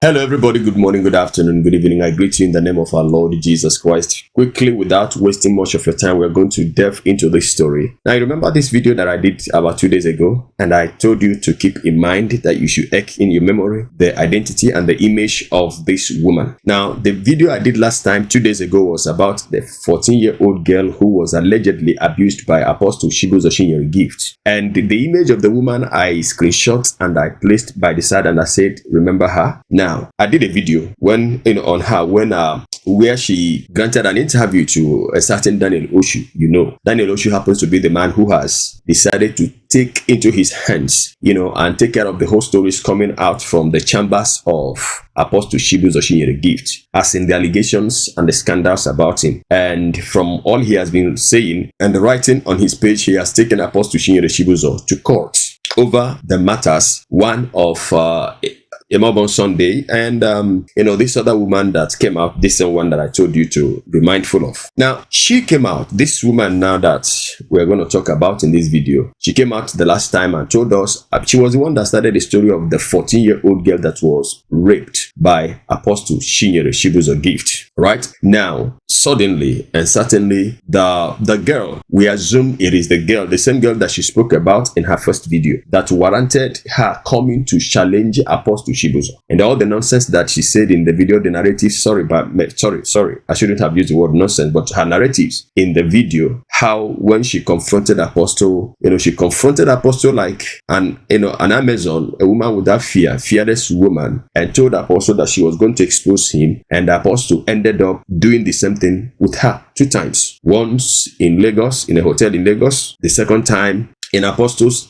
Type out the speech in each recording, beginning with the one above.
Hello everybody, good morning, good afternoon, good evening. I greet you in the name of our Lord Jesus Christ. Quickly, without wasting much of your time, we're going to delve into this story. Now, you remember this video that I did about 2 days ago, and I told you to keep in mind that you should etch in your memory the identity and the image of this woman. Now, the video I did last time, 2 days ago, was about the 14-year-old girl who was allegedly abused by Apostle Chibuzor Chinyere Gift. And the image of the woman I screenshot and I placed by the side, and I said, remember her? Now, I did a video on her where she granted an interview to a certain Daniel Ochu. Daniel Ochu happens to be the man who has decided to take into his hands, and take care of the whole stories coming out from the chambers of Apostle Chibuzor Chinyere Gift, as in the allegations and the scandals about him. And from all he has been saying and the writing on his page, he has taken Apostle Chibuzor to court over the matters, one of on Sunday, and this other woman that came out, this one that I told you to be mindful of. Now, she came out, this woman now that we're going to talk about in this video, she came out the last time and told us she was the one that started the story of the 14-year-old girl that was raped by Apostle Chinyere Gifts Gift. Right now, suddenly and certainly, the girl, we assume it is the same girl that she spoke about in her first video, that warranted her coming to challenge Apostle Chibuzor. And all the nonsense that she said in the video, the narrative, sorry, I shouldn't have used the word nonsense, but her narratives in the video, how when she confronted Apostle, she confronted Apostle like an Amazon, a woman without fear, fearless woman, and told Apostle that she was going to expose him, and Apostle ended up doing the same thing with her 2 times. Once in Lagos, in a hotel in Lagos, the second time in Apostle's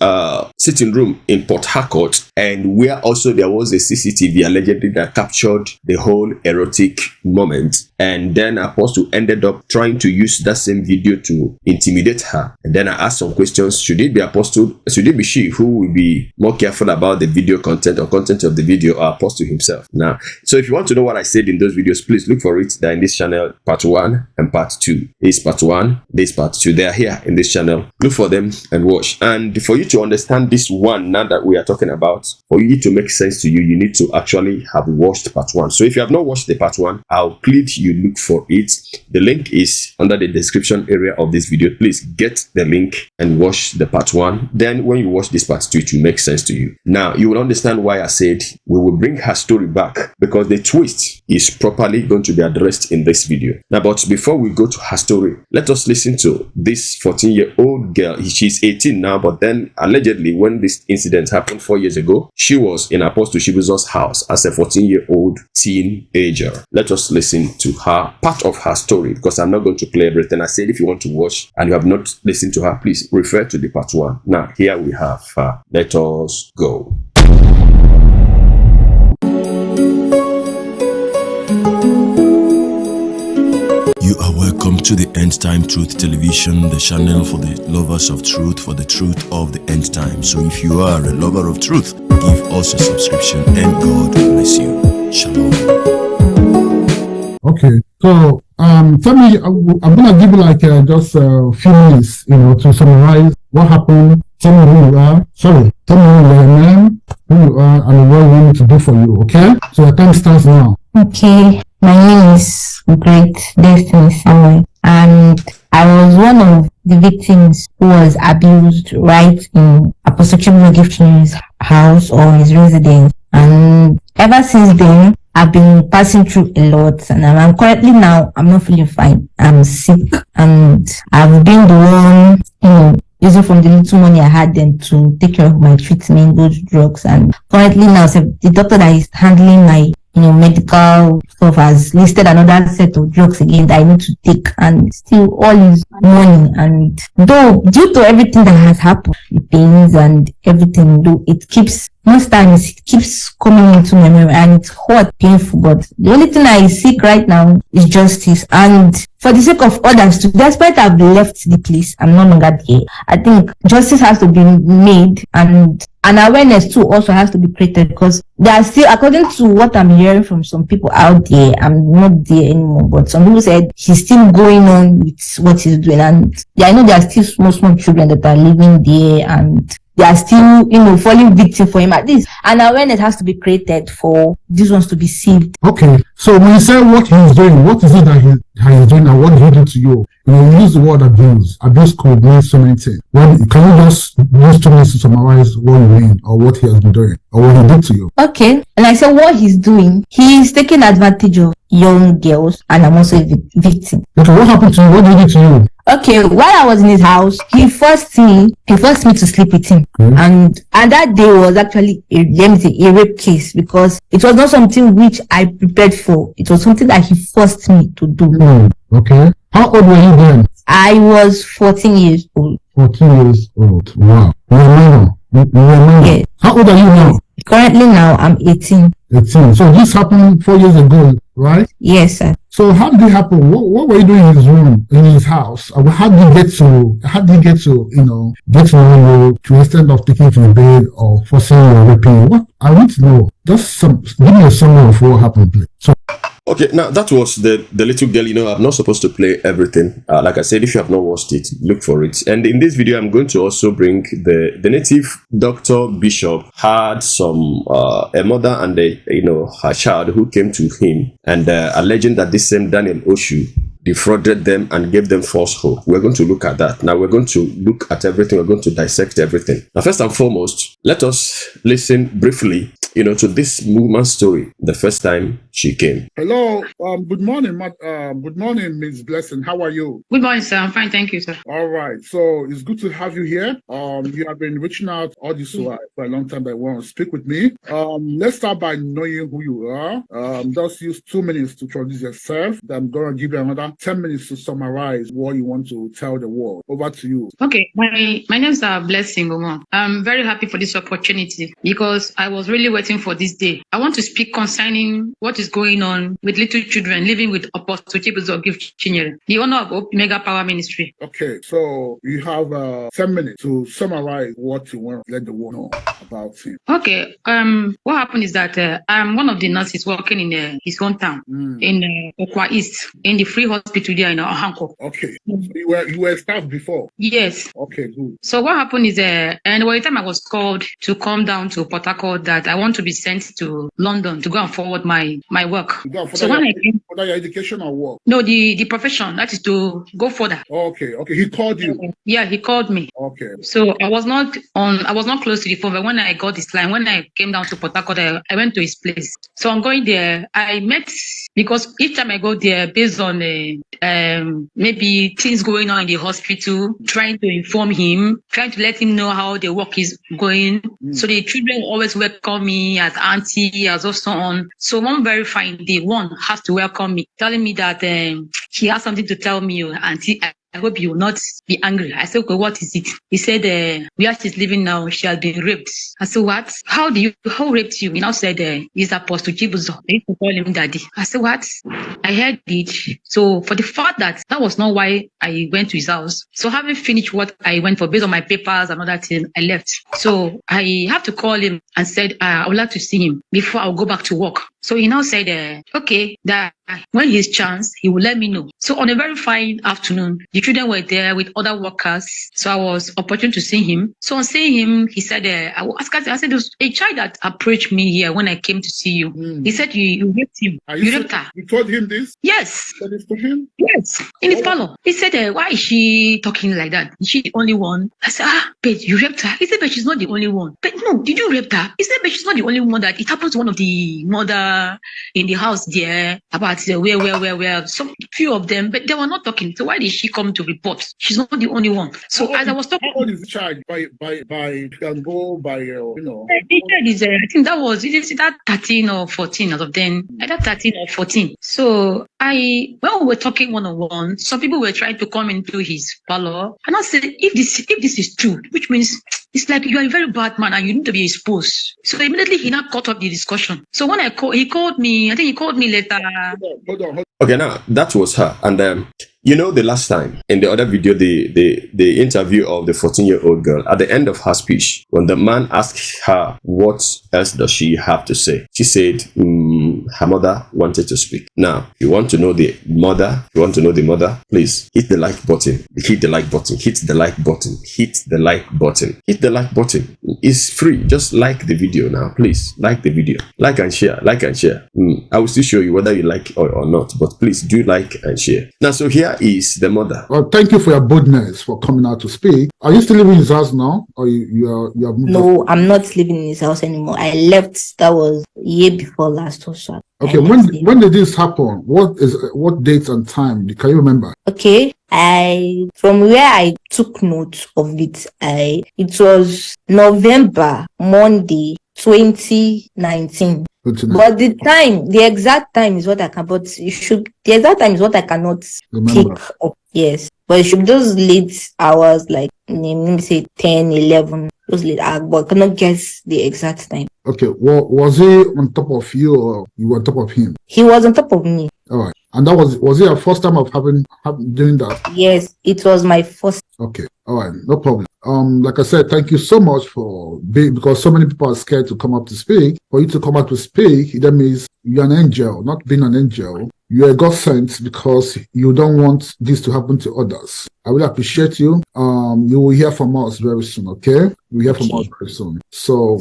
sitting room in Port Harcourt, and where also there was a CCTV allegedly that captured the whole erotic moment. And then Apostle ended up trying to use that same video to intimidate her. And then I asked some questions. Should it be Apostle? Should it be she who will be more careful about the video content or content of the video, or Apostle himself? Now, so if you want to know what I said in those videos, please look for it. They're in this channel, part 1 and part 2. This is part 1, this is part 2. They are here in this channel. Look for them and watch. And for you to understand this one now that we are talking about, for it to make sense to you, you need to actually have watched part 1. So if you have not watched the part 1, I'll plead you look for it. The link is under the description area of this video. Please get the link and watch the part 1. Then when you watch this part 2, it will make sense to you. Now you will understand why I said we will bring her story back, because the twist is properly going to be addressed in this video. Now, but before we go to her story, let us listen to this 14-year-old girl. She's 18 now, but then allegedly when this incident happened 4 years ago, she was in Apostle Chibuzor's house as a 14-year-old teenager. Let us listen to her, part of her story, because I'm not going to play everything. I said if you want to watch and you have not listened to her, please refer to the part 1. Now here we have let us go. You are welcome to the End Time Truth Television, the channel for the lovers of truth, for the truth of the end time. So if you are a lover of truth, give us a subscription and God bless you. Shalom. Okay, so tell me, I'm gonna give you like just a few minutes, to summarize what happened. Tell me who you are. Sorry, tell me who you are, man, who you are, and what you want me to do for you. Okay, so your time starts now. Okay. My name is Great Destiny Samuel, and I was one of the victims who was abused right in Apostle Chibuzor Chinyere Gift's house or his residence. And ever since then, I've been passing through a lot, and I'm currently now, I'm not feeling fine. I'm sick, and I've been the one, using from the little money I had then to take care of my treatment, those drugs. And currently now, so the doctor that is handling my medical stuff has listed another set of drugs again that I need to take, and still all is money. And though due to everything that has happened, the pains and everything, though most times it keeps coming into my memory and it's hot, painful, but the only thing I seek right now is justice. And for the sake of others too, despite I've left the place, I'm no longer there. I think justice has to be made, and an awareness too also has to be created, because there are still, according to what I'm hearing from some people out there, I'm not there anymore, but some people said he's still going on with what he's doing. And I know there are still small children that are living there, and they are still, falling victim for him. At least an awareness has to be created for these ones to be saved. Okay, so when you say what he's doing, what is it that he's doing and what did he do to you? You use the word abuse. Abuse could mean so many things. Can you just use 2 minutes to summarize what you mean or what he has been doing or what he did to you? Okay, and I said what he's doing, he's taking advantage of young girls, and I'm also a victim. Okay, what happened to you? What did he do to you? Okay, while I was in his house, he forced me to sleep with him. And that day was actually a rape case, because it was not something which I prepared for. It was something that he forced me to do. Okay. How old were you then? I was 14 years old. 14 years old. Wow. You're a minor. Yes. How old are you now? Currently now, I'm 18. 18. So this happened 4 years ago, right? Yes, sir. So how did it happen? What were you doing in his room, in his house? How did he get to get to you to the extent of taking you to the bed or forcing you or raping you? What I want to know, just give me a summary of what happened, please. So, okay, now that was the little girl. I'm not supposed to play everything. Like I said, if you have not watched it, look for it. And in this video, I'm going to also bring the native doctor bishop had some a mother and her child who came to him and alleging that this same Daniel Ochu defrauded them and gave them false hope. We're going to look at that. Now we're going to look at everything. We're going to dissect everything. Now, first and foremost, let us listen briefly to this woman's story the first time she came. Hello, good morning, good morning, Miss Blessing. How are you? Good morning, sir. I'm fine, thank you, sir. All right, so it's good to have you here. You have been reaching out all this while for a long time that want to speak with me. Let's start by knowing who you are. Just use 2 minutes to introduce yourself. Then I'm gonna give you another 10 minutes to summarize what you want to tell the world. Over to you. Okay, my name is Blessing Omo. I'm very happy for this opportunity because I was really waiting for this day. I want to speak concerning what is going on with little children living with Apostle Chibuzor Gift Chinyere, the owner of Mega Power Ministry. Okay, so you have 10 minutes to summarize what you want to let the world know about him. Okay, what happened is that I'm one of the nurses working in his hometown in Ochu East, in the free hospital there in Ohanko. Okay, so you were staff before? Yes. Okay, good. So what happened is, and by the time I was called to come down to Port Harcourt, that I want to be sent to London to go and forward my work. So when I came for your education or work? No, the profession, that is to go further. Okay, he called you. Yeah, he called me. Okay. So I was not close to the phone, but when I got this line, when I came down to Port Harcourt, I went to his place. So I'm going there. I met, because each time I go there, based on maybe things going on in the hospital, trying to inform him, trying to let him know how the work is going. So the children always welcome me as auntie, as also on. So one very fine day, one has to welcome me, telling me that he has something to tell me, auntie. I hope you will not be angry. I said, okay, what is it? He said, where she's living now, she has been raped. I said, what? Who raped you? He now said, it's Apostle Chibuzor. I used to call him daddy. I said, what? I heard it. So for the fact that was not why I went to his house. So having finished what I went for, based on my papers and other things, I left. So I have to call him and said, I would like to see him before I'll go back to work. So he now said, okay, that when his chance, he will let me know. So on a very fine afternoon, the children were there with other workers. So I was opportune to see him. So on seeing him, he said, I said, there's a child that approached me here when I came to see you. He said, you raped him. You raped her. You told him this? Yes. You said this to him? Yes. In his parlor. He said, why is she talking like that? Is she the only one? I said, but you raped her. He said, but she's not the only one. But no, did you rape her? He said, but she's not the only one. That it happened to one of the mother in the house there about where some few of them, but they were not talking. So why did she come to report? She's not the only one. So as I was talking, how old is the child? By can go by the child is I think that was that 13 or 14 as of then. Either 13 or 14. So when we were talking one-on-one, some people were trying to come into his parlor, and I said, if this is true, which means it's like you are a very bad man and you need to be exposed. So immediately he now cut off the discussion. So when he called me, I think he called me later. Hold on. Okay, now that was her, and You know, the last time in the other video, the interview of the 14-year-old girl, at the end of her speech, when the man asked her what else does she have to say, she said her mother wanted to speak. Now, if you want to know the mother, please hit the like button. Hit the like button. Hit the like button. Hit the like button. Hit the like button. It's free. Just like the video now, please. Like the video. Like and share. Like and share. I will still show you whether you like or not, but please do like and share. Now, so here is the mother. Well, thank you for your boldness for coming out to speak. Are you still living in his house now, or you have moved? No, I'm not living in his house anymore. I left. That was a year before last or so. Okay, when did this happen? What dates and time? Can you remember? Okay, from where I took note of it, it was November, Monday, 2019. But the exact time is what I can, but the exact time is what I cannot remember. Pick up. Yes, but it should be those late hours, like let me say 10, 11, those late hours, but I cannot guess the exact time. Okay, well, was he on top of you or you were on top of him? He was on top of me. All right, and that was it your first time of doing that? Yes, it was my first. Okay, all right, no problem. Like I said, thank you so much for because so many people are scared to come up to speak. For you to come up to speak, that means you're an angel, not being an angel. You're a God sent because you don't want this to happen to others. I will appreciate you. You will hear from us very soon, okay? You'll hear from us very soon. So,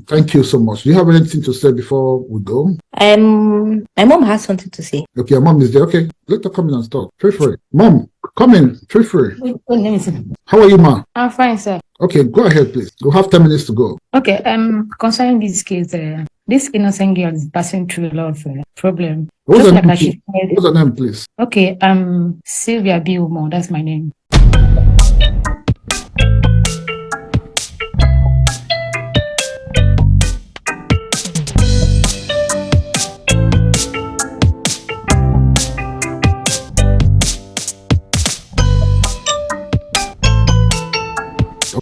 thank you so much. Do you have anything to say before we go? My mom has something to say. Okay, your mom is there. Okay, let her come in and talk. Feel free. Mom, come in. Feel free. How are you, ma? I'm fine, sir. Okay, go ahead, please. You have 10 minutes to go. Okay, concerning this case, this innocent girl is passing through a lot of problem. What's her name, please? Okay, Sylvia B. Umo, that's my name.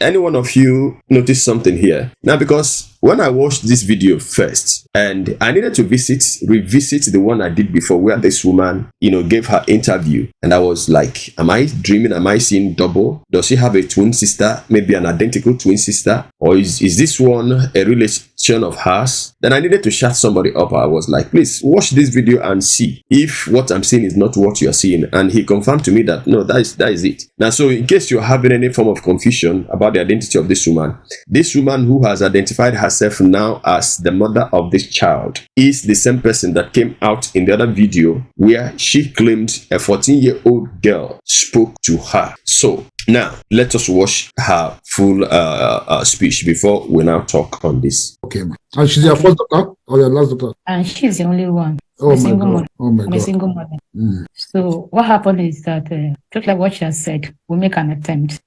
Any one of you notice something here? Now, because when I watched this video first, and I needed to revisit the one I did before where this woman, gave her interview. And I was like, am I dreaming? Am I seeing double? Does she have a twin sister? Maybe an identical twin sister? Or is this one a relation of hers? Then I needed to shut somebody up. I was like, please watch this video and see if what I'm seeing is not what you're seeing. And he confirmed to me that, no, that is it. Now, so in case you're having any form of confusion about the identity of this woman who has identified herself now as the mother of this child is the same person that came out in the other video where she claimed a 14-year-old girl spoke to her. So now let us watch her full speech before we now talk on this. Okay, ma. And she's your first daughter or your last daughter? And she's the only one. Oh my God. Oh my I'm God. a single mother. Mm. So what happened is that, just like what she has said, we make an attempt.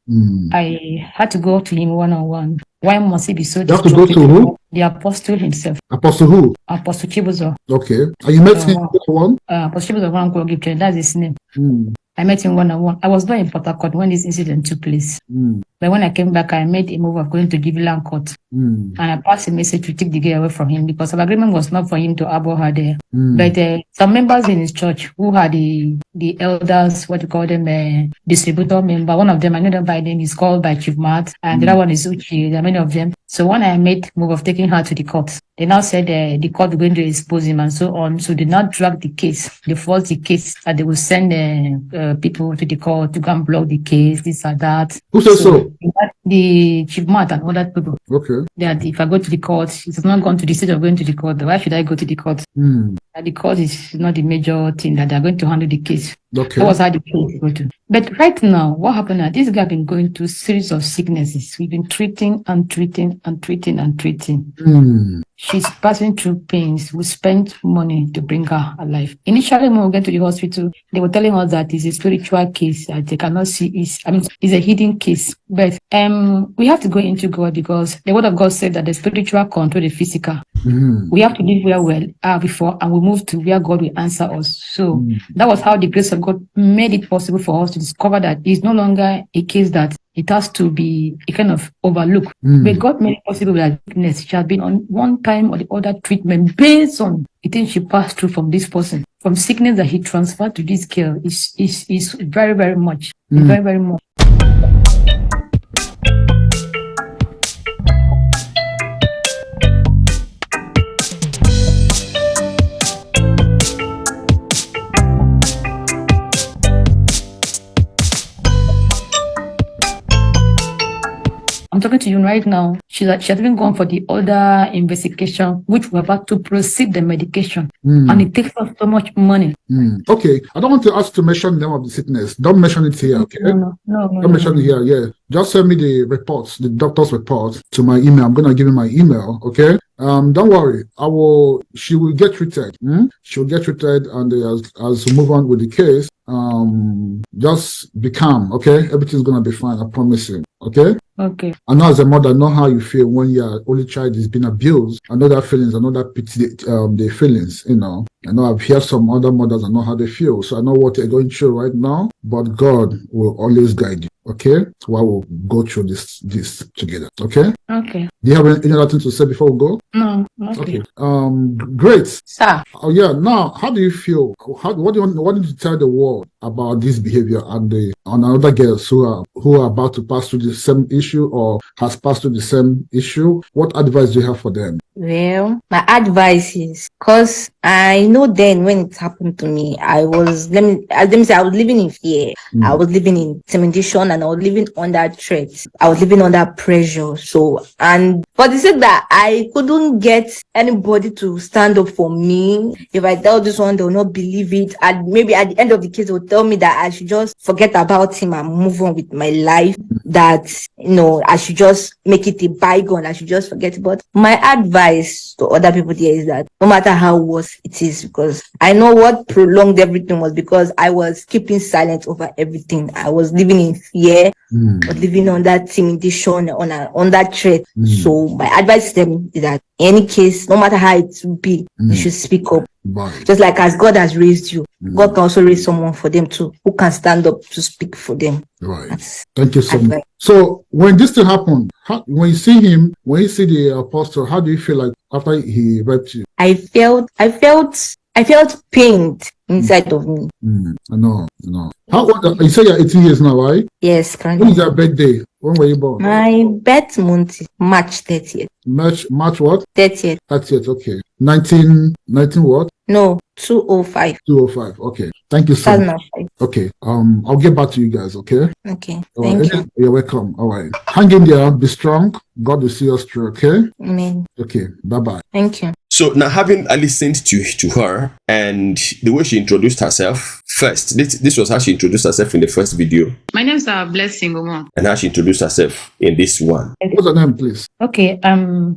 I had to go to him one-on-one. Why must he be so You have to go to who? The apostle himself. Apostle who? Apostle Chibuzor. Okay. And you met him one? Apostle Chibuzor Chinyere Gift, that's his name. Mm. I met him one-on-one. I was not in Port Harcourt when this incident took place. Mm. But when I came back, I made a move of going to Giviland Court. Mm. And I passed a message to take the girl away from him because our agreement was not for him to harbor her there. Mm. But some members in his church who had the elders, what you call them, distributor member, one of them, I know them by name, is called by Chief Matt, and the other one is Uchi, there are many of them. So when I made move of taking her to the court, they now said the court was going to expose him and so on. So they now drag the case. They force the case that they will send people to the court to go and block the case, this or that. Who says so? The Chief Matt and other people. Okay. That if I go to the court, it's not gone to the stage of going to the court. Why should I go to the court? Mm. The court is not the major thing that they're going to handle the case. Okay. That was how the case go to. But right now, what happened now? This guy been going through a series of sicknesses. We've been treating and treating and treating and treating. Mm. She's passing through pains. We spent money to bring her alive. Initially, when we went to the hospital, they were telling us that it's a spiritual case that they cannot see. It's a hidden case. But we have to go into God because the word of God said that the spiritual control the physical. We have to live where we are before and we move to where God will answer us. So that was how the grace of God God made it possible for us to discover that it's no longer a case that it has to be a kind of overlook. But God made it possible that she has been on one time or the other treatment based on the things she passed through from this person. From sickness that he transferred to this girl is very, very much. Very, very much. I'm talking to you right now. She has even gone for the other investigation, which we're about to proceed the medication. And it takes us so much money. Okay. I don't want to ask to mention the name of the sickness. Don't mention it here, okay? No. Don't mention it here, yeah. Just send me the reports, the doctor's reports to my email. I'm going to give you my email, okay? Don't worry. She will get treated. She will get treated, and as we move on with the case, just be calm, okay? Everything's going to be fine, I promise you, okay? Okay. I know as a mother, I know how you feel when your only child is being abused. I know that feelings, I know that pity, the feelings, you know. I know I've heard some other mothers, I know how they feel. So I know what they're going through right now, but God will always guide you, okay? While we'll go through this together, okay? Okay. Do you have any other thing to say before we go? No. Okay. Great. Sir. Oh yeah. Now, how do you feel? What do you tell the world about this behavior and other girls who are about to pass through the same issue or has passed through the same issue? What advice do you have for them? Well, my advice is, because I know then when it happened to me, I was, let me say, I was living in fear. I was living in intimidation, and I was living under threat. I was living under pressure. But they said that I couldn't get anybody to stand up for me. If I tell this one, they will not believe it. And maybe at the end of the case, they will tell me that I should just forget about him and move on with my life. That, I should just make it a bygone. I should just forget. But my advice to other people there is that no matter how worse it is, because I know what prolonged everything was because I was keeping silent over everything. I was living in fear, but living on that intimidation, on that threat. So my advice to them is that in any case, no matter how it will be, you should speak up. Right. Just like as God has raised you, God can also raise someone for them too, who can stand up to speak for them. Right. Thank you so much. So when this thing happened, when you see the apostle, how do you feel like after he raped you? I felt pained inside of me. I know. How old? You say you're 18 years now, right? Yes, currently. When is your birthday? When were you born? My birth month is March 30th. March what? 30th. 30th, okay. 19 what? No, 205. 205, okay. Thank you so much. Okay, I'll get back to you guys, okay? Okay, Thank you. You're welcome. All right. Hang in there, be strong. God will see us through, okay? Amen. Okay, bye-bye. Thank you. So now, having listened to her and the way she introduced herself, first, this was how she introduced herself in the first video. My name is Blessing Omo. And how she introduced herself in this one. What's her name, please? Okay,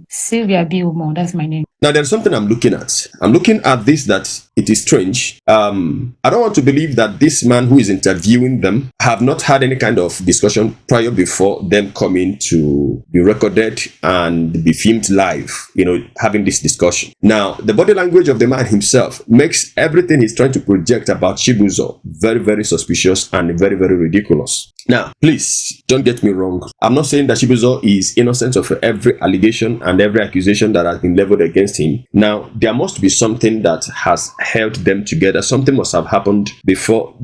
Sylvia B. Omo. That's my name. Now, there's something I'm looking at. I'm looking at this that it is strange. I don't want to believe that this man who is interviewing them have not had any kind of discussion prior before them coming to be recorded and be filmed live, having this discussion. Now, the body language of the man himself makes everything he's trying to project about Chibuzor very, very suspicious and very, very ridiculous. Now, please don't get me wrong. I'm not saying that Chibuzor is innocent of every allegation and every accusation that has been leveled against him. Now, there must be something that has held them together. Something must have happened before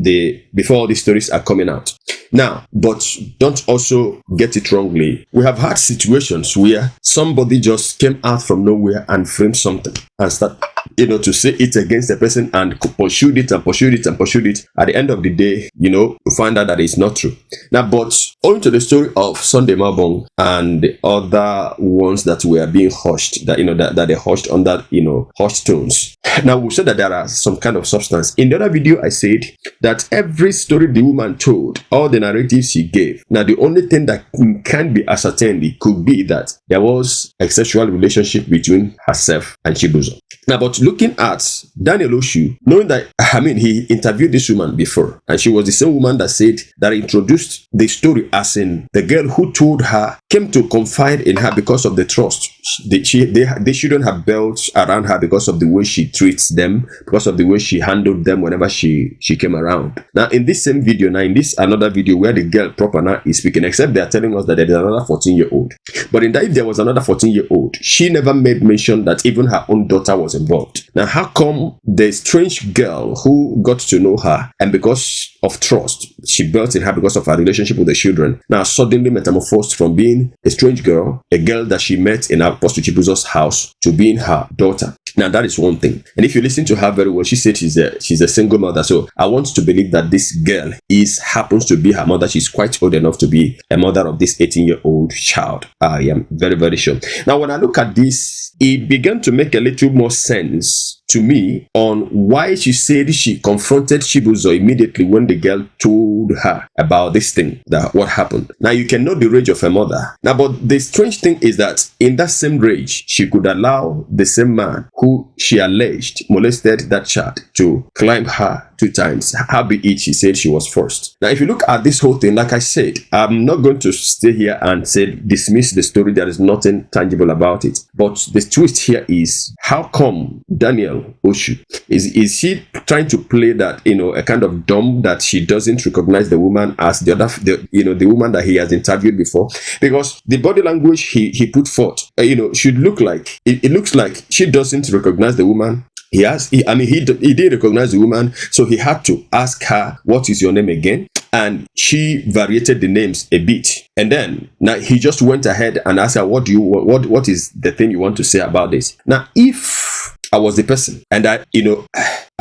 all these stories are coming out. Now, but don't also get it wrongly. We have had situations where somebody just came out from nowhere and framed something and start, to say it against the person and pursued it. At the end of the day, you find out that it's not true. Now, but owing to the story of Sunday Mabong and the other ones that were being hushed, that they hushed under, hushed tones. Now, we said that there are some kind of substance. In the other video, I said that every story the woman told, all the narratives she gave, now the only thing that can be ascertained could be that there was a sexual relationship between herself and Chibuzor. Now, but looking at Daniel Ochu, knowing that, he interviewed this woman before, and she was the same woman that said that introduced the story as in the girl who told her came to confide in her because of the trust they shouldn't have built around her because of the way she treats them, because of the way she handled them whenever she came around. Now, in this same video, now in this another video where the girl proper now is speaking, except they are telling us that there is another 14-year-old. But in that, if there was another 14-year-old, she never made mention that even her own daughter was involved. Now, how come the strange girl who got to know her, and because of trust she built in her because of her relationship with the children, now suddenly metamorphosed from being a strange girl, a girl that she met in Apostle Chibuzor's house, to being her daughter? Now, that is one thing. And if you listen to her very well, she said she's a single mother. So I want to believe that this girl happens to be her mother. She's quite old enough to be a mother of this 18-year-old child. I am very, very sure. Now, when I look at this, it began to make a little more sense to me on why she said she confronted Chibuzor immediately when the girl told her about this thing, that what happened. Now, you can know the rage of her mother. Now, but the strange thing is that in that same rage, she could allow the same man who she alleged molested that child to climb her 2 times. Howbeit, she said she was first. Now, if you look at this whole thing, like I said, I'm not going to stay here and say dismiss the story. There is nothing tangible about it. But the twist here is, how come Daniel Ochu is she trying to play that, a kind of dumb, that she doesn't recognize the woman as the woman that he has interviewed before? Because the body language he put forth, should look like it looks like she doesn't recognize the woman. He did recognize the woman, so he had to ask her, what is your name again? And she variated the names a bit. And then now he just went ahead and asked her, what is the thing you want to say about this? Now, if I was the person and I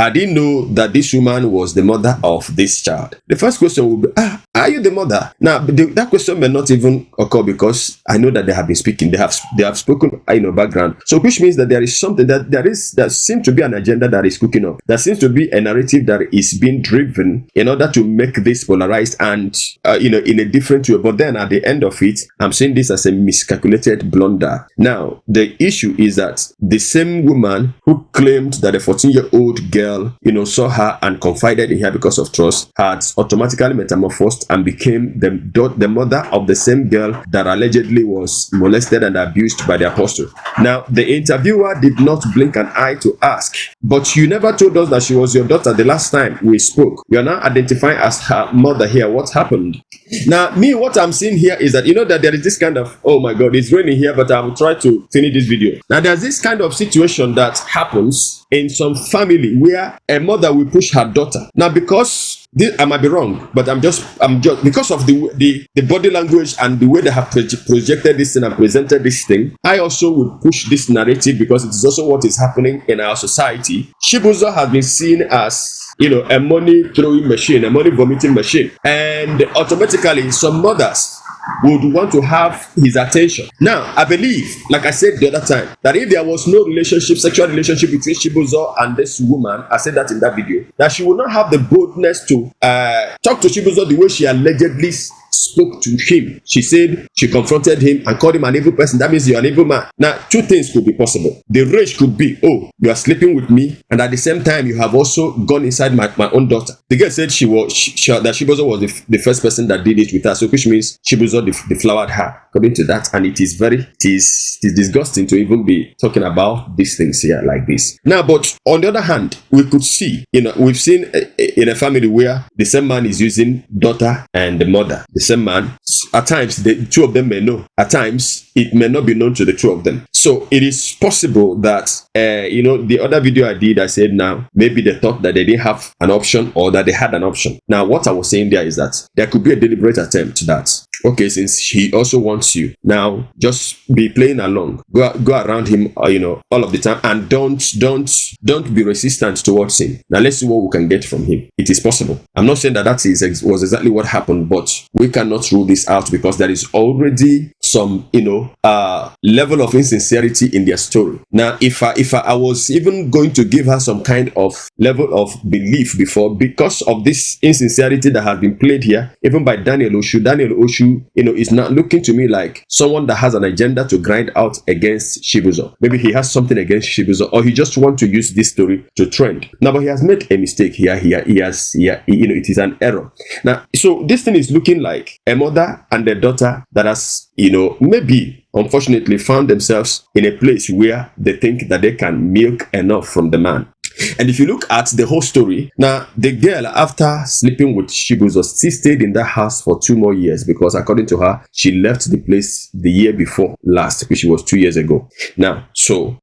didn't know that this woman was the mother of this child, the first question would be, are you the mother? Now, that question may not even occur because I know that they have been speaking. They have spoken, background. So, which means that there is something that seems to be an agenda that is cooking up. There seems to be a narrative that is being driven in order to make this polarized and, in a different way. But then at the end of it, I'm seeing this as a miscalculated blunder. Now, the issue is that the same woman who claimed that a 14-year-old girl, saw her and confided in her because of trust, had automatically metamorphosed and became the mother of the same girl that allegedly was molested and abused by the apostle. Now, the interviewer did not blink an eye to ask, but you never told us that she was your daughter the last time we spoke. You are now identifying as her mother here. What happened? Now, what I'm seeing here is that, that there is this kind of, oh my God, it's raining here, but I will try to finish this video. Now, there's this kind of situation that happens in some family where a mother will push her daughter. Now, because I might be wrong, but I'm just because of the body language and the way they have projected this thing and presented this thing, I also would push this narrative because it is also what is happening in our society. Chibuzor has been seen as a money throwing machine, a money vomiting machine, and automatically some mothers would want to have his attention. Now, I believe, like I said the other time, that if there was no sexual relationship between Chibuzor and this woman, I said that in that video, that she would not have the boldness to talk to Chibuzor the way she allegedly spoke to him. She said she confronted him and called him an evil person. That means you're an evil man. Now, 2 things could be possible. The rage could be, oh, you are sleeping with me, and at the same time, you have also gone inside my own daughter. The girl said that Chibuzor was the first person that did it with her, so which means Chibuzor deflowered her, according to that, and it is disgusting to even be talking about these things here like this. Now, but on the other hand, we could see, we've seen in a family where the same man is using daughter and the mother. The same man, at times the 2 of them may know, at times it may not be known to the 2 of them. So it is possible that the other video I did, I said now maybe they thought that they didn't have an option or that they had an option. Now, what I was saying there is that there could be a deliberate attempt that, okay, since he also wants you, now just be playing along, go around him, all of the time, and don't be resistant towards him. Now, let's see what we can get from him. It is possible. I'm not saying that was exactly what happened, but we cannot rule this out because there is already some, level of insincerity in their story. Now, if I was even going to give her some kind of level of belief before, because of this insincerity that has been played here, even by Daniel Ochu, is not looking to me like someone that has an agenda to grind out against Chibuzor. Maybe he has something against Chibuzor, or he just wants to use this story to trend. Now, but he has made a mistake here. It is an error. Now, so this thing is looking like a mother and a daughter that has maybe unfortunately found themselves in a place where they think that they can milk enough from the man. And if you look at the whole story, now the girl, after sleeping with Chibuzor, still stayed in that house for 2 more years, because according to her, she left the place the year before last, which was 2 years ago. Now, so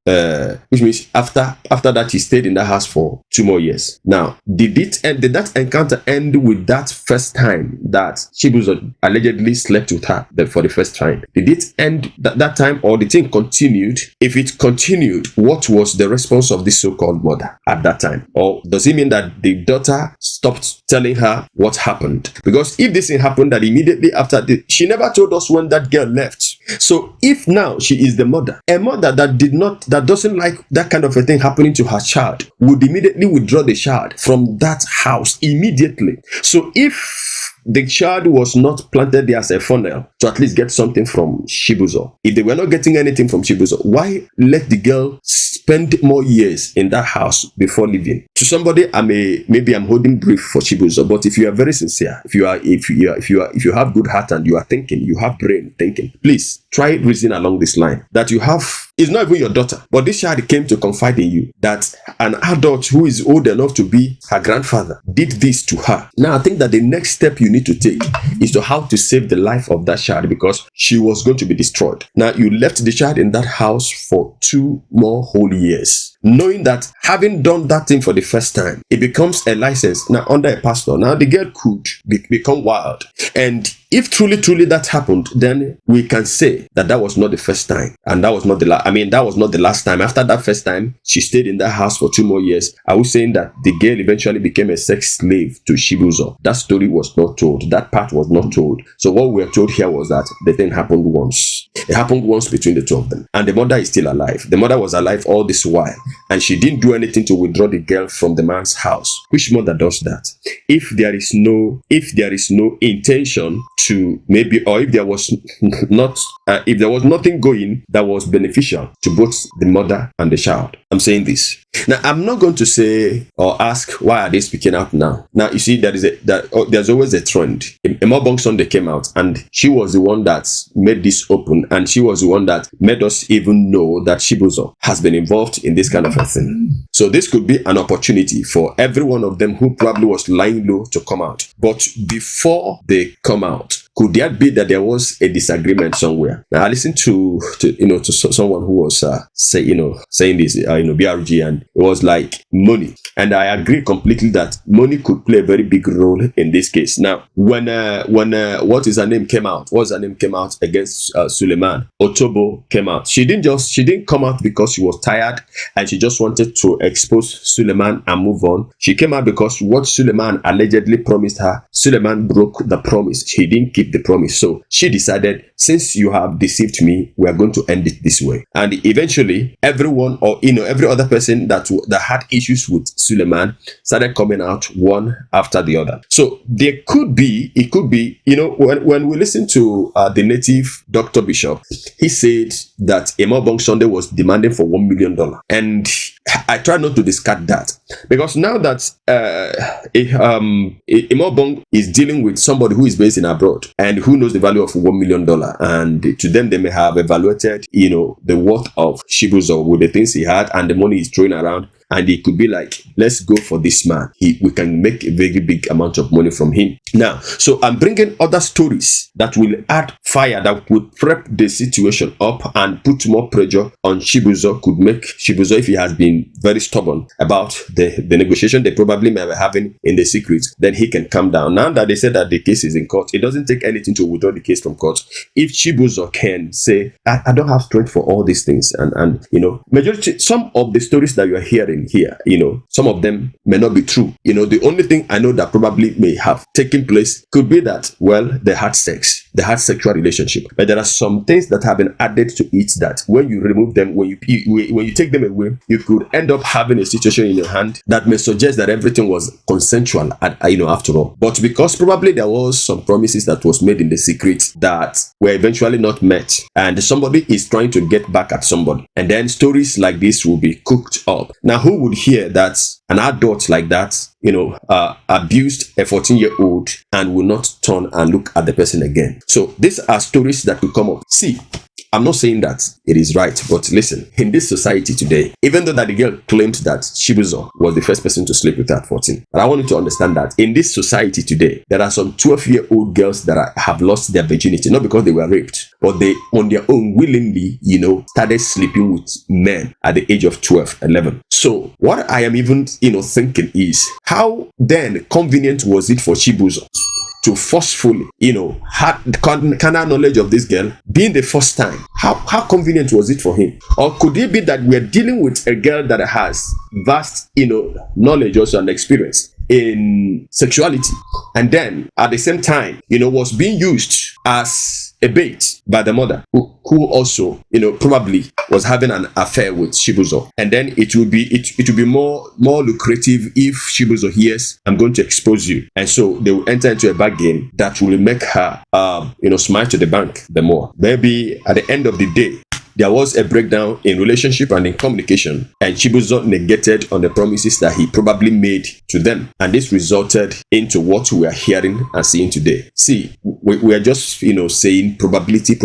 which means after that, she stayed in that house for 2 more years. Now, did that encounter end with that first time that Chibuzor allegedly slept with her for the first time? Did it end that time, or the thing continued? If it continued, what was the response of this so-called mother at that time? Or does it mean that the daughter stopped telling her what happened? Because if this thing happened that immediately after she never told us when that girl left. So if now she is the mother, a mother that doesn't like that kind of a thing happening to her child, would immediately withdraw the child from that house immediately. So if the child was not planted there as a funnel to at least get something from Chibuzor, if they were not getting anything from Chibuzor, why let the girl spend more years in that house before leaving? To somebody, maybe I'm holding brief for Chibuzor, but if you are very sincere, if you have good heart and you are thinking, you have brain thinking, please try reason along this line that you have. It's not even your daughter, but this child came to confide in you that an adult who is old enough to be her grandfather did this to her. Now, I think that the next step you need to take is to how to save the life of that child, because she was going to be destroyed. Now, you left the child in that house for 2 more whole years, knowing that having done that thing for the first time, it becomes a license now under a pastor. Now, the girl could become wild. And if truly that happened, then we can say that was not the first time, and that was not the last time. After that first time, she stayed in that house for 2 more years. I was saying that the girl eventually became a sex slave to Chibuzor. That story was not told. That part was not told. So what we are told here was that the thing happened once. It happened once between the two of them, and the mother is still alive. The mother was alive all this while, and she didn't do anything to withdraw the girl from the man's house. Which mother does that? If there is no intention to, maybe, or if there was nothing going that was beneficial to both the mother and the child. I'm saying this. Now, I'm not going to say or ask why are they speaking out now. Now, you see, there's always a trend. Emma Sunday came out, and she was the one that made this open, and she was the one that made us even know that Chibuzor has been involved in this kind of a thing. So this could be an opportunity for every one of them who probably was lying low to come out. But before they come out, could there be that there was a disagreement somewhere? Now, I listened to someone who was saying this, BRG, and it was like money. And I agree completely that money could play a very big role in this case. Now, when what is her name came out against Suleiman, Otobo came out. She didn't come out because she was tired and she just wanted to expose Suleiman and move on. She came out because what Suleiman allegedly promised her, Suleiman broke the promise. He didn't keep the promise. So she decided, since you have deceived me, we are going to end it this way. And eventually, everyone, or every other person that had issues with Suleiman started coming out one after the other. So it could be, when we listen to the native Dr. Bishop, he said that Emma Sunday was demanding for $1 million. And I try not to discard that, because now that Imobong is dealing with somebody who is based in abroad and who knows the value of $1 million, and to them they may have evaluated, the worth of Chibuzor with the things he had and the money he's throwing around, and it could be like, let's go for this man. We can make a very big amount of money from him. Now, so I'm bringing other stories that will add fire, that would prep the situation up and put more pressure on Chibuzor, could make Chibuzor, if he has been very stubborn about the negotiation they probably may be having in the secret, then he can calm down. Now that they said that the case is in court, it doesn't take anything to withdraw the case from court. If Chibuzor can say, I don't have strength for all these things, and majority, some of the stories that you are hearing here, some of them may not be true. The only thing I know that probably may have taken place could be that, well, they had sex, they had sexual relationship, but there are some things that have been added to it that when you remove them, when you take them away, you could end up having a situation in your hand that may suggest that everything was consensual after all. But because probably there was some promises that was made in the secret that were eventually not met, and somebody is trying to get back at somebody, and then stories like this will be cooked up. Now, who who would hear that an adult like that, abused a 14-year-old and will not turn and look at the person again? So these are stories that will come up. See, I'm not saying that it is right, but listen, in this society today, even though that the girl claimed that Chibuzor was the first person to sleep with her at 14, but I want you to understand that in this society today, there are some 12-year-old girls that have lost their virginity, not because they were raped, but they on their own willingly, started sleeping with men at the age of 12, 11. So what I am even, thinking is, how then convenient was it for Chibuzor to forcefully, had carnal knowledge of this girl being the first time? How convenient was it for him? Or could it be that we're dealing with a girl that has vast, knowledge also and experience in sexuality, and then at the same time, was being used as a bait by the mother, who also, probably was having an affair with Chibuzor, and then it will be more lucrative if Chibuzor hears, I'm going to expose you, and so they will enter into a bargain that will make her, smile to the bank the more. Maybe at the end of the day, there was a breakdown in relationship and in communication, and Chibuzor negated on the promises that he probably made to them, and this resulted into what we are hearing and seeing today. See, we are just saying probability.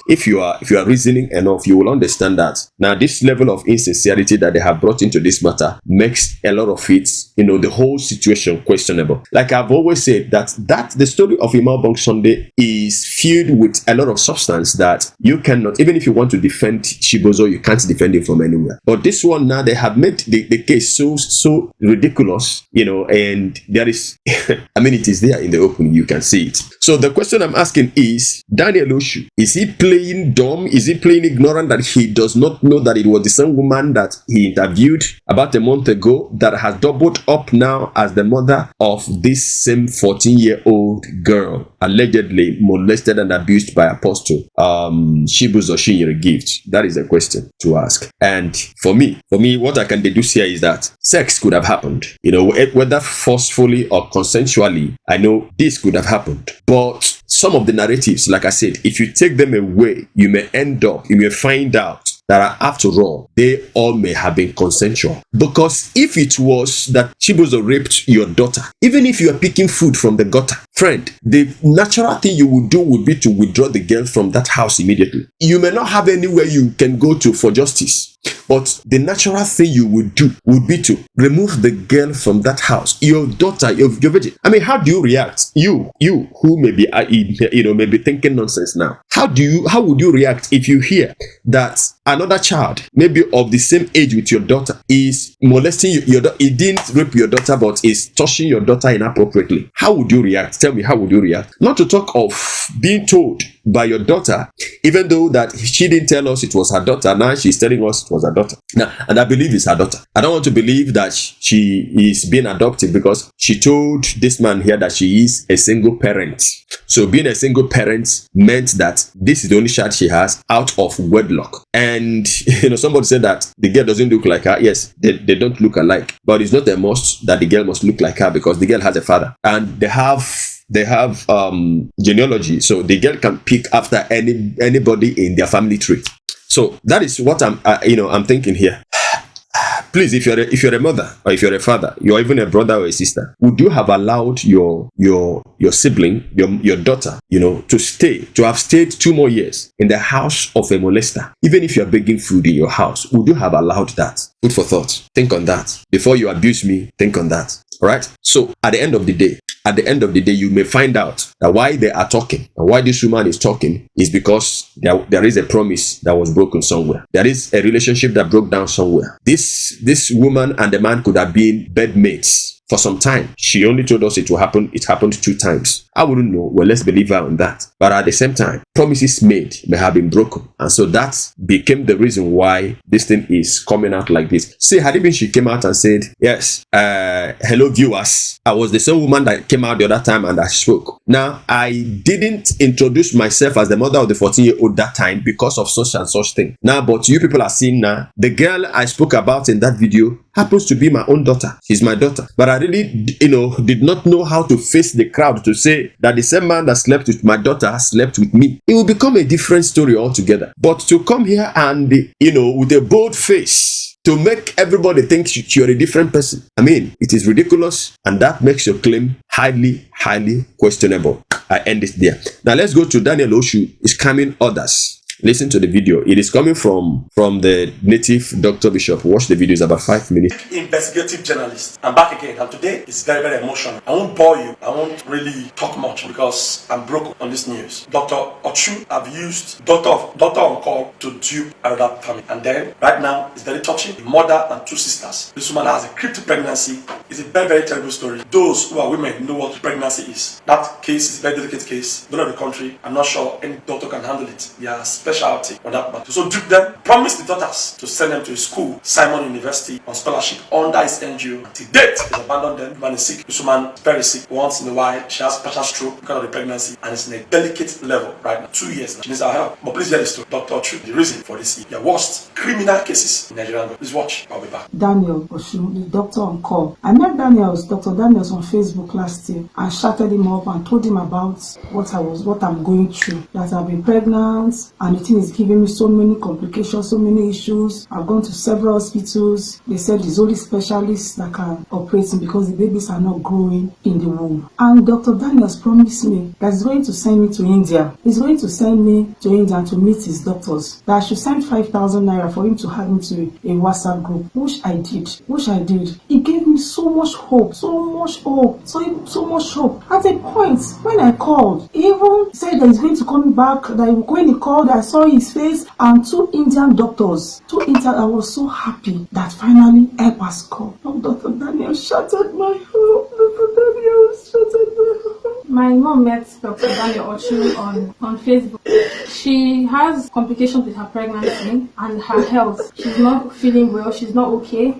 If you are reasoning enough, you will understand that now this level of insincerity that they have brought into this matter makes a lot of it, the whole situation questionable. Like I've always said, that the story of Imal Sunday is filled with a lot of substance that you cannot, even if you want to defend Chibuzor, you can't defend him from anywhere. But this one now, they have made the case so ridiculous, and there is, it is there in the open, you can see it. So the question I'm asking is, Daniel Ochu, is he playing dumb? Is he playing ignorant that he does not know that it was the same woman that he interviewed about a month ago that has doubled up now as the mother of this same 14-year-old girl allegedly molested and abused by Apostle Chibuzor Chinyere Gift? That is a question to ask. And for me, what I can deduce here is that sex could have happened, whether forcefully or consensually. I know this could have happened, but some of the narratives, like I said, if you take them away, you may find out that after all, they all may have been consensual. Because if it was that Chibuzor raped your daughter, even if you are picking food from the gutter, friend, the natural thing you would do would be to withdraw the girl from that house immediately. You may not have anywhere you can go to for justice, but the natural thing you would do would be to remove the girl from that house. Your daughter, your virgin. How do you react? You who may be, may be thinking nonsense now. How would you react if you hear that another child, maybe of the same age with your daughter, is molesting your daughter? He didn't rape your daughter, but is touching your daughter inappropriately. How would you react? Tell me, how would you react? Not to talk of being told by your daughter, even though that she didn't tell us it was her daughter, now she's telling us it was her daughter. Now, and I believe it's her daughter. I don't want to believe that she is being adopted, because she told this man here that she is a single parent. So being a single parent meant that this is the only child she has out of wedlock. And somebody said that the girl doesn't look like her. Yes, they don't look alike, but it's not a must that the girl must look like her, because the girl has a father and they have genealogy, so the girl can pick after anybody in their family tree. So that is what I'm thinking here. Please, if you're a mother or if you're a father, you're even a brother or a sister, would you have allowed your sibling, your daughter, to have stayed 2 more years in the house of a molester? Even if you're begging food in your house, would you have allowed that? Food for thought. Think on that. Before you abuse me, think on that. All right? So at the end of the day, you may find out that why they are talking and why this woman is talking is because there is a promise that was broken somewhere. There is a relationship that broke down somewhere. This woman and the man could have been bedmates for some time. She only told us it will happen. It happened 2 times. I wouldn't know. Well, let's believe her on that. But at the same time, promises made may have been broken. And so that became the reason why this thing is coming out like this. See, had it been she came out and said, yes, hello viewers, I was the same woman that came out the other time and I spoke. Now, I didn't introduce myself as the mother of the 14-year-old that time because of such and such thing. Now, but you people are seeing now, the girl I spoke about in that video happens to be my own daughter. She's my daughter. But I really, did not know how to face the crowd to say that the same man that slept with my daughter slept with me. It will become a different story altogether. But to come here and, with a bold face, to make everybody think you're a different person. I mean, it is ridiculous, and that makes your claim highly questionable. I end it there. Now let's go to Daniel Ochu is scamming others. Listen to the video. It is coming from the native Dr. Bishop. Watch the video. It's about 5 minutes. Investigative journalist. I'm back again, and today is very emotional. I won't bore you. I won't really talk much because I'm broken on this news. Dr. Ochu have used Doctor on Call to dupe another family, and then right now it's very touching. A mother and 2 sisters. This woman has a cryptic pregnancy. It's a very terrible story. Those who are women know what pregnancy is. That case is a very delicate case. Don't know the country. I'm not sure any doctor can handle it. They are specialty on that matter. So dupe them, promise the daughters to send them to a school, Simon University, on scholarship under his NGO. Until date, he's abandoned them. The man is sick. This woman is very sick. Once in a while, she has partial stroke because of the pregnancy, and it's in a delicate level right now. 2 years now. She needs our help. But please hear this story. Dr. Ochu, the reason for this is the worst criminal cases in Nigeria. Please watch. I'll be back. Daniel Ochu, the doctor on call. I met Dr. Daniels on Facebook last year. I shouted him up and told him about what I'm going through. That I've been pregnant, and the thing is giving me so many complications, so many issues. I've gone to several hospitals. They said there's only specialists that can operate because the babies are not growing in the womb. And Dr. Daniels promised me that he's going to send me to India. He's going to send me to India to meet his doctors. That I should send 5,000 naira for him to add me to a WhatsApp group, which I did. He gave me so much hope. At a point, when I called, he even said that he's going to call me back, that when he called, I saw his face and 2 Indian doctors. I was so happy that finally help has come. Oh, Dr. Daniel shattered my hope. My mom met Dr. Daniel Ochu on Facebook. She has complications with her pregnancy and her health. She's not feeling well. She's not okay.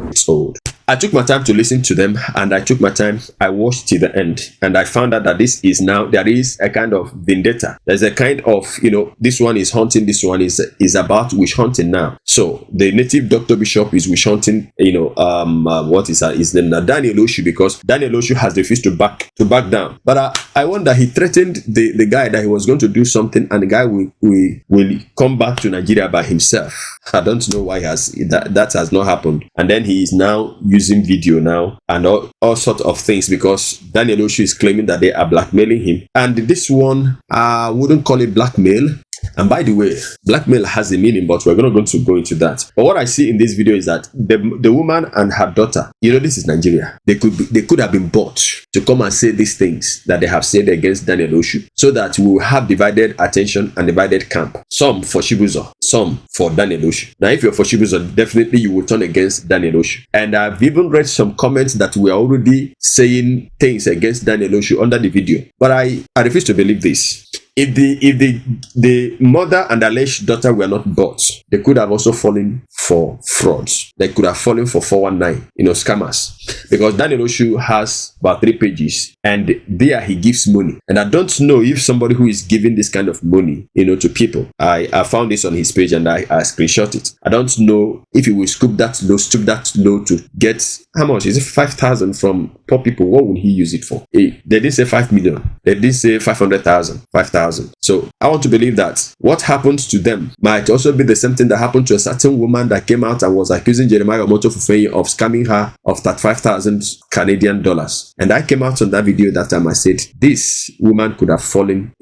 It's old. I took my time to listen to them, and I watched till the end, and I found out that there is a kind of vendetta. There's a kind of, this one is hunting, this one is about witch hunting now. So the native Dr. Bishop is witch hunting, what is his name now? Daniel Ochu, because Daniel Ochu has refused to back down. But I wonder, he threatened the guy that he was going to do something, and the guy will come back to Nigeria by himself. I don't know why that has not happened. And then he is now using video now and all sorts of things, because Daniel Ochu is claiming that they are blackmailing him. And this one, I wouldn't call it blackmail. And by the way, blackmail has a meaning, but we're not going to go into that. But what I see in this video is that the woman and her daughter, this is Nigeria. They could have been bought to come and say these things that they have said against Daniel Ochu, so that we will have divided attention and divided camp. Some for Chibuzor, some for Daniel Ochu. Now, if you're for Chibuzor, definitely you will turn against Daniel Ochu. And I've even read some comments that we are already saying things against Daniel Ochu under the video. But I refuse to believe this. If the mother and alleged daughter were not bought, they could have also fallen for frauds. They could have fallen for 419, scammers. Because Daniel Ochu has about 3 pages, and there he gives money. And I don't know if somebody who is giving this kind of money, to people. I found this on his page and I screenshot it. I don't know if he will stoop that low to get, how much? Is it 5,000 from poor people? What would he use it for? They didn't say 5 million. They didn't say 500,000, 5,000. So I want to believe that what happened to them might also be the same thing that happened to a certain woman that came out and was accusing Jeremiah Omoto Fufeyi of scamming her of 35,000 Canadian dollars. And I came out on that video that time. I said this woman could have fallen,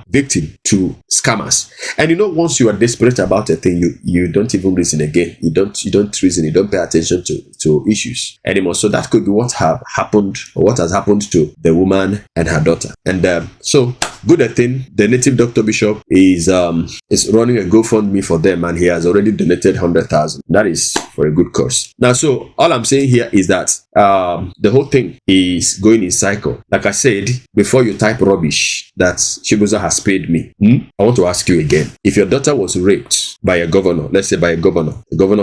victim to scammers. And once you are desperate about a thing, you don't even reason again. You don't reason. You don't pay attention to issues anymore. So that could be what has happened to the woman and her daughter. And so good thing, the native Dr. Bishop is running a GoFundMe for them, and he has already donated 100,000. That is for a good cause. Now, so all I'm saying here is that the whole thing is going in cycle. Like I said, before you type rubbish that Chibuzor has paid me, I want to ask you again. If your daughter was raped by a governor, let's say by a governor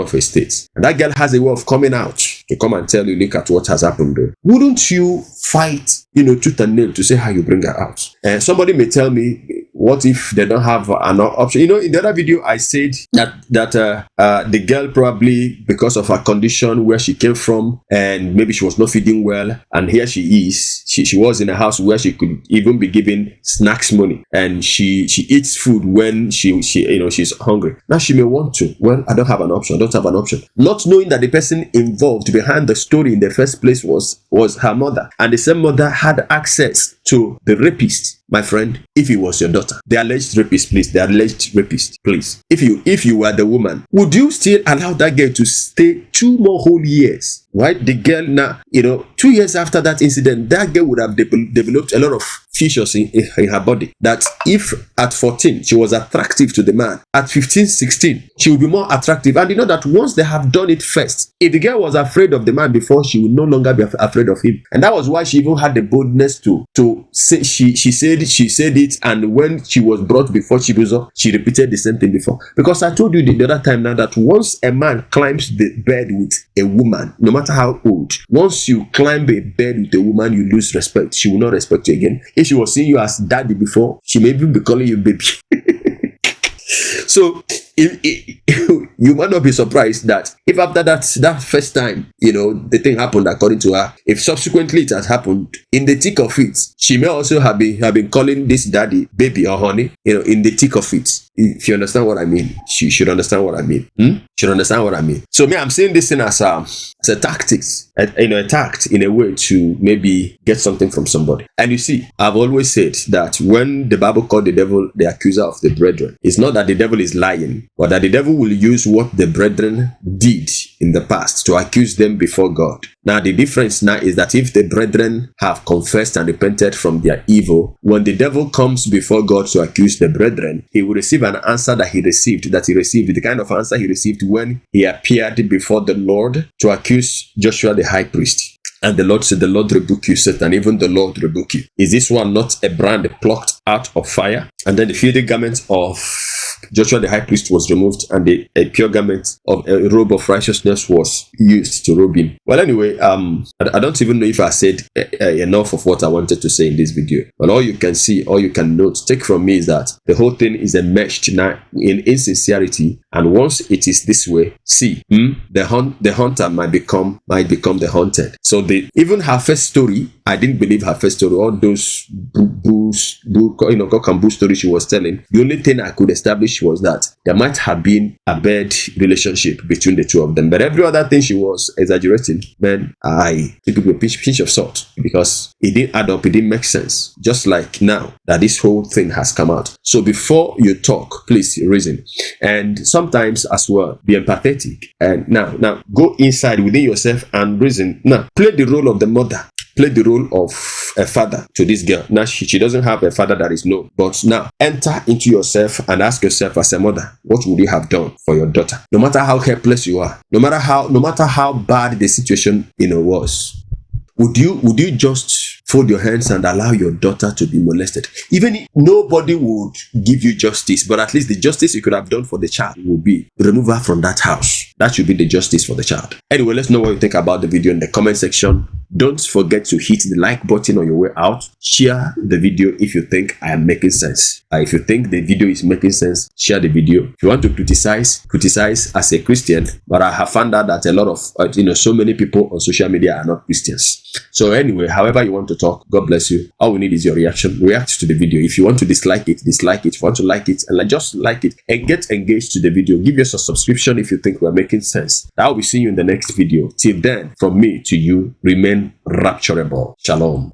of a state, and that girl has a way of coming out to come and tell you, look at what has happened, wouldn't you fight, tooth and nail to say how you bring her out? And somebody may tell me, what if they don't have an option? You know, in the other video, I said that the girl probably, because of her condition, where she came from, and maybe she was not feeding well, and here she is. She was in a house where she could even be given snacks money, and she eats food when she's hungry. Now she may want to. Well, I don't have an option. I don't have an option. Not knowing that the person involved behind the story in the first place was her mother, and the same mother had access to the rapist. My friend, if it was your daughter, the alleged rapist, please, if you were the woman, would you still allow that girl to stay 2 more whole years? Right? The girl now, 2 years after that incident, that girl would have developed a lot of features in her body, that if at 14 she was attractive to the man, at 15, 16 she will be more attractive. And you know that once they have done it first, if the girl was afraid of the man before, she would no longer be afraid of him. And that was why she even had the boldness to say she said it. And when she was brought before Chibuzor, she repeated the same thing before. Because I told you the other time now that once a man climbs the bed with a woman, no matter how old, once you climb a bed with a woman, you lose respect. She will not respect you again. If she was seeing you as daddy before, she may even be calling you baby. So you might not be surprised that if after that first time, the thing happened according to her, if subsequently it has happened in the thick of it, she may also have been calling this daddy baby or honey, in the thick of it. If you understand what I mean, she should understand what I mean. Should understand what I mean. So I'm saying this thing as a tactics, a tact in a way to maybe get something from somebody. And you see, I've always said that when the Bible called the devil the accuser of the brethren, it's not that the devil is lying, but that the devil will use what the brethren did in the past to accuse them before God. Now, the difference now is that if the brethren have confessed and repented from their evil, when the devil comes before God to accuse the brethren, he will receive an answer that he received, the kind of answer he received when he appeared before the Lord to accuse Joshua the high priest. And the Lord said, "The Lord rebuke you, Satan, even the Lord rebuke you. Is this one not a brand plucked out of fire?" And then the filthy garment of Joshua the high priest was removed, and a pure garment of a robe of righteousness was used to robe him. Well, anyway, I don't even know if I said enough of what I wanted to say in this video. But all you can see, all you can note, take from me is that the whole thing is enmeshed now in insincerity. And once it is this way, see, the hunter might become the hunted. So even her first story, I didn't believe her first story. All those cock and bull stories she was telling. The only thing I could establish was that there might have been a bad relationship between the two of them. But every other thing she was exaggerating, man, I took it with a pinch of salt, because it didn't add up. It didn't make sense. Just like now that this whole thing has come out. So before you talk, please reason. And sometimes as well, be empathetic. And now go inside within yourself and reason. Now play the role of the mother. Play the role of a father to this girl. Now she doesn't have a father that is known, but now enter into yourself and ask yourself as a mother, what would you have done for your daughter? No matter how helpless you are, no matter how bad the situation was, would you just fold your hands and allow your daughter to be molested? Even if nobody would give you justice, but at least the justice you could have done for the child would be remove her from that house. That should be the justice for the child. Anyway, let's know what you think about the video in the comment section. Don't forget to hit the like button on your way out. Share the video if you think I am making sense. If you think the video is making sense, share the video. If you want to criticize as a Christian, but I have found out that a lot of so many people on social media are not Christians. So anyway, however you want to talk, God bless you. All we need is your reaction. React to the video. If you want to dislike it, dislike it. If you want to like it, and just like it, and get engaged to the video. Give us a subscription if you think we're making sense. I will be seeing you in the next video. Till then, from me to you, remain rapturable. Shalom.